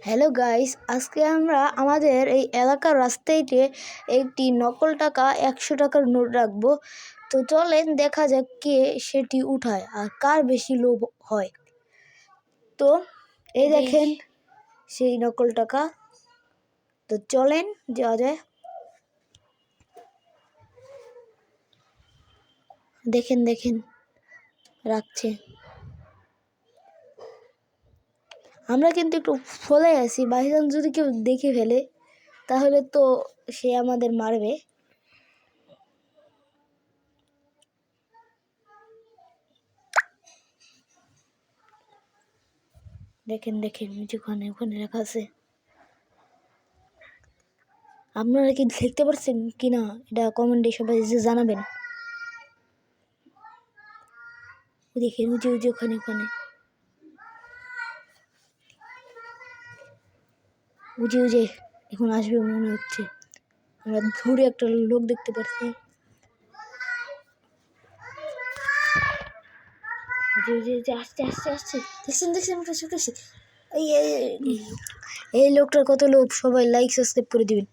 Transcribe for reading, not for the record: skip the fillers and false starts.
Hello guys, আজকে আমরা আমাদের এই এলাকার রাস্তাইতে একটি নকল টাকা 100 টাকার নোট রাখবো। তো চলেন দেখা যাক কে সেটি উঠায় আর কার বেশি লোভ হয়। তো এই দেখেন সেই নকল টাকা। তো চলেন যাওয়া যায়। দেখেন দেখেন রাখছে। আমরা কিন্তু একটু ফলে আছি, বাইরে যদি কেউ দেখে ফেলে তাহলে তো সে আমাদের মারবে। দেখেন দেখেন ওখানে ওখানে রাখা আছে। আপনারা কি দেখতে পাচ্ছেন কিনা এটা কমেন্টে সবাই জানাবেন। দেখেন উজে ওখানে ওখানে উজে এখন আসবে মনে হচ্ছে। আমরা দূরে একটা লোক দেখতে পাচ্ছি। আসছে আসছে আসছে, দেখছেন দেখছেন এই লোকটার কত লোভ। সবাই লাইক সাবস্ক্রাইব করে দিবেন।